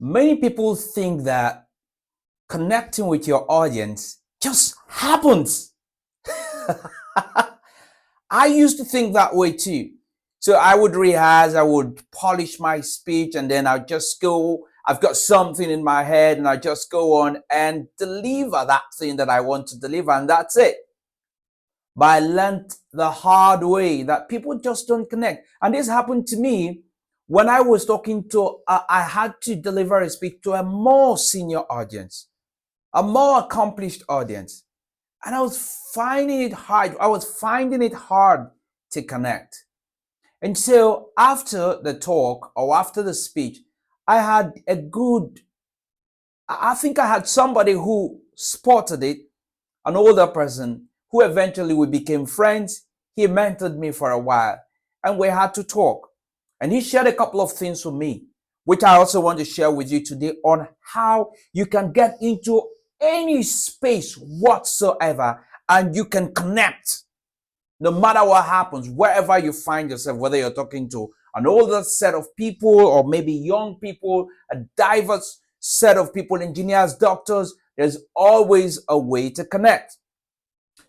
Many people think that connecting with your audience just happens. I used to think that way too. So I would rehearse, I would polish my speech, and then I'd just go. I've got something in my head, and I just go on and deliver that thing that I want to deliver, and that's it. But I learned the hard way that people just don't connect. And this happened to me when I was talking to, I had to deliver a speech to a more senior audience, a more accomplished audience. And I was finding it hard. I was finding it hard to connect. And so after the talk or after the speech, I had I think I had somebody who spotted it, an older person who eventually we became friends. He mentored me for a while and we had to talk. And he shared a couple of things with me, which I also want to share with you today on how you can get into any space whatsoever and you can connect no matter what happens, wherever you find yourself, whether you're talking to an older set of people or maybe young people, a diverse set of people, engineers, doctors, there's always a way to connect.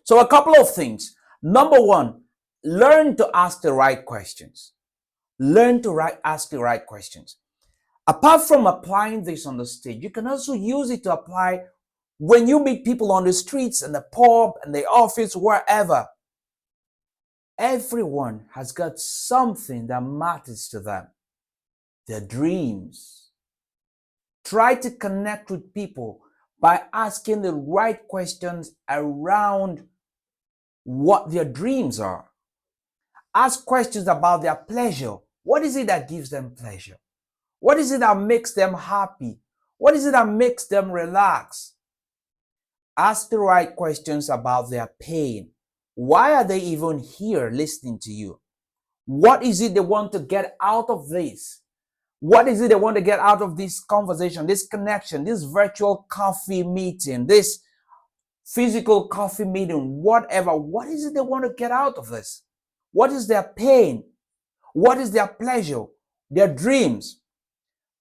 So a couple of things. Number one, learn to ask the right questions. Learn to ask the right questions. Apart from applying this on the stage, you can also use it to apply when you meet people on the streets, in the pub, in the office, wherever. Everyone has got something that matters to them, their dreams. Try to connect with people by asking the right questions around what their dreams are. Ask questions about their pleasure. What is it that gives them pleasure? What is it that makes them happy? What is it that makes them relax? Ask the right questions about their pain. Why are they even here listening to you? What is it they want to get out of this? What is it they want to get out of this conversation, this connection, this virtual coffee meeting, this physical coffee meeting, whatever? What is it they want to get out of this? What is their pain? What is their pleasure? Their dreams?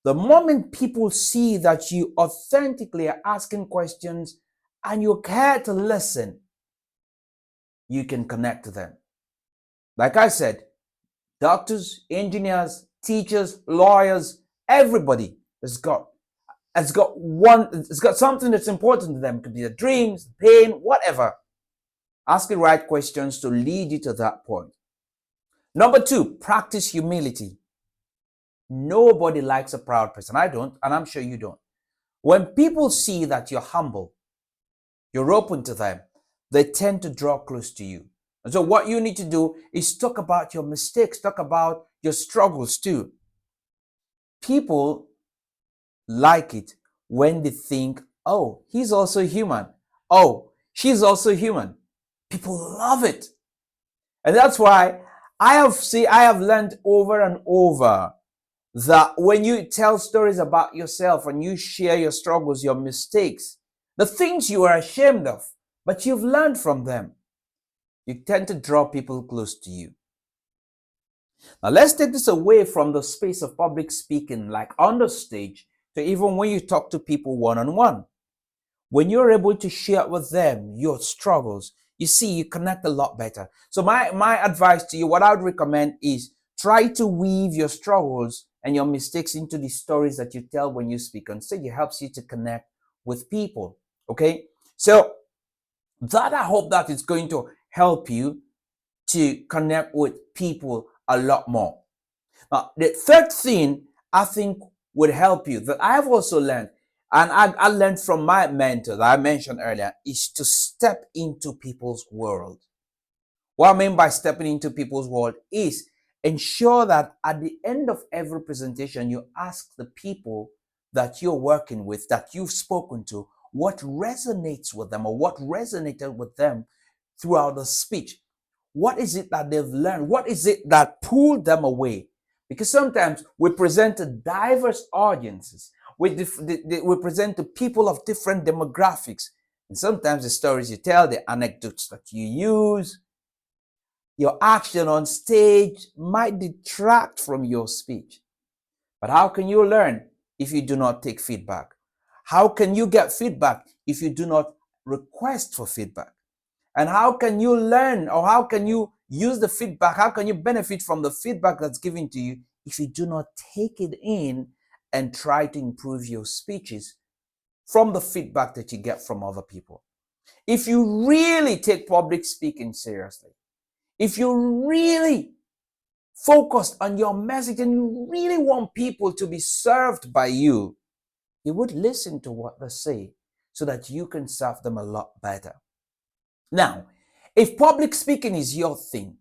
The moment people see that you authentically are asking questions and you care to listen, you can connect to them. Like I said, doctors, engineers, teachers, lawyers, everybody has got something that's important to them. It could be their dreams, pain, whatever. Ask the right questions to lead you to that point. Number two, practice humility. Nobody likes a proud person. I don't, and I'm sure you don't. When people see that you're humble, you're open to them, they tend to draw close to you. And so what you need to do is talk about your mistakes, talk about your struggles too. People like it when they think, oh, he's also human. Oh, she's also human. People love it. And that's why I have learned over and over that when you tell stories about yourself and you share your struggles, your mistakes, the things you are ashamed of, but you've learned from them, you tend to draw people close to you. Now let's take this away from the space of public speaking, like on the stage, to even when you talk to people one-on-one. When you're able to share with them your struggles, you see, you connect a lot better. So my advice to you, what I would recommend is try to weave your struggles and your mistakes into the stories that you tell when you speak on stage. It helps you to connect with people. Okay? So that, I hope that is going to help you to connect with people a lot more. Now, the third thing I think would help you, that I have also learned, and I learned from my mentor that I mentioned earlier, is to step into people's world. What I mean by stepping into people's world is ensure that at the end of every presentation, you ask the people that you're working with, that you've spoken to, what resonates with them or what resonated with them throughout the speech. What is it that they've learned? What is it that pulled them away? Because sometimes we present to diverse audiences. We present to people of different demographics. And sometimes the stories you tell, the anecdotes that you use, your action on stage might detract from your speech. But how can you learn if you do not take feedback? How can you get feedback if you do not request for feedback? And how can you learn, or how can you use the feedback? How can you benefit from the feedback that's given to you if you do not take it in and try to improve your speeches from the feedback that you get from other people? If you really take public speaking seriously, if you really focused on your message and you really want people to be served by you, you would listen to what they say so that you can serve them a lot better. Now, if public speaking is your thing,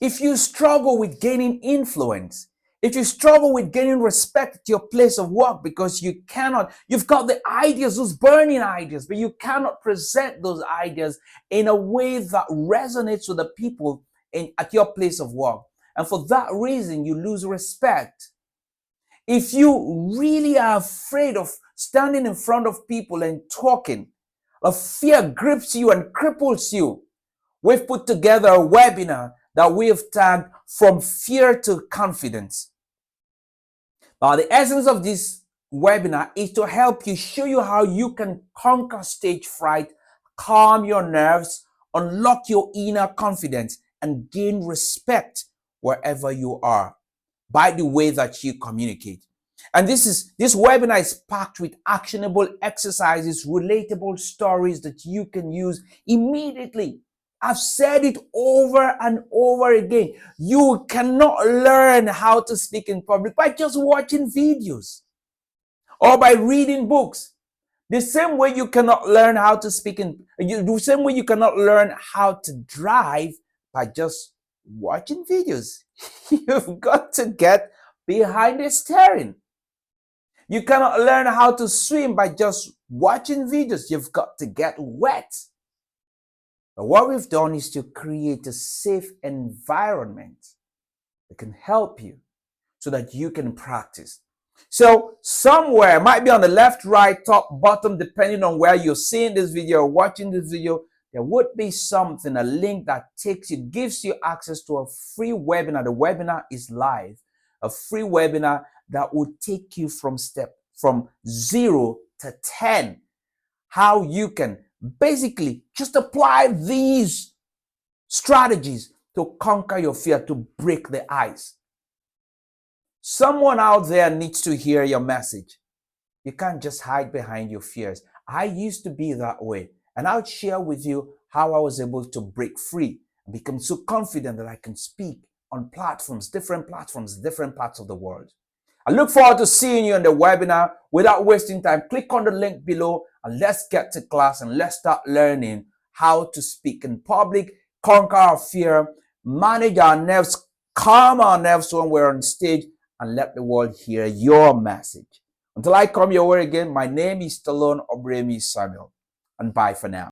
if you struggle with gaining influence, if you struggle with gaining respect at your place of work because you've got the ideas, those burning ideas, but you cannot present those ideas in a way that resonates with the people at your place of work, and for that reason you lose respect. If you really are afraid of standing in front of people and talking, a fear grips you and cripples you, we've put together a webinar that we have tagged From Fear to Confidence. Now, the essence of this webinar is to help you, show you how you can conquer stage fright, calm your nerves, unlock your inner confidence, and gain respect wherever you are by the way that you communicate. And this webinar is packed with actionable exercises, relatable stories that you can use immediately. I've said it over and over again. You cannot learn how to speak in public by just watching videos or by reading books. The same way you cannot learn how to the same way you cannot learn how to drive by just watching videos. You've got to get behind the steering. You cannot learn how to swim by just watching videos. You've got to get wet. But what we've done is to create a safe environment that can help you so that you can practice. So somewhere, it might be on the left, right, top, bottom, depending on where you're seeing this video or watching this video, there would be something, a link that gives you access to a free webinar. The webinar is live, a free webinar that will take you from 0 to 10, how you can basically just apply these strategies to conquer your fear, to break the ice. Someone out there needs to hear your message. You can't just hide behind your fears. I used to be that way, and I'll share with you how I was able to break free and become so confident that I can speak on different platforms, different parts of the world. I look forward to seeing you in the webinar. Without wasting time, click on the link below and let's get to class and let's start learning how to speak in public, conquer our fear, manage our nerves, calm our nerves when we're on stage, and let the world hear your message. Until I come your way again, my name is Stallone-Obaraemi Samuel, and bye for now.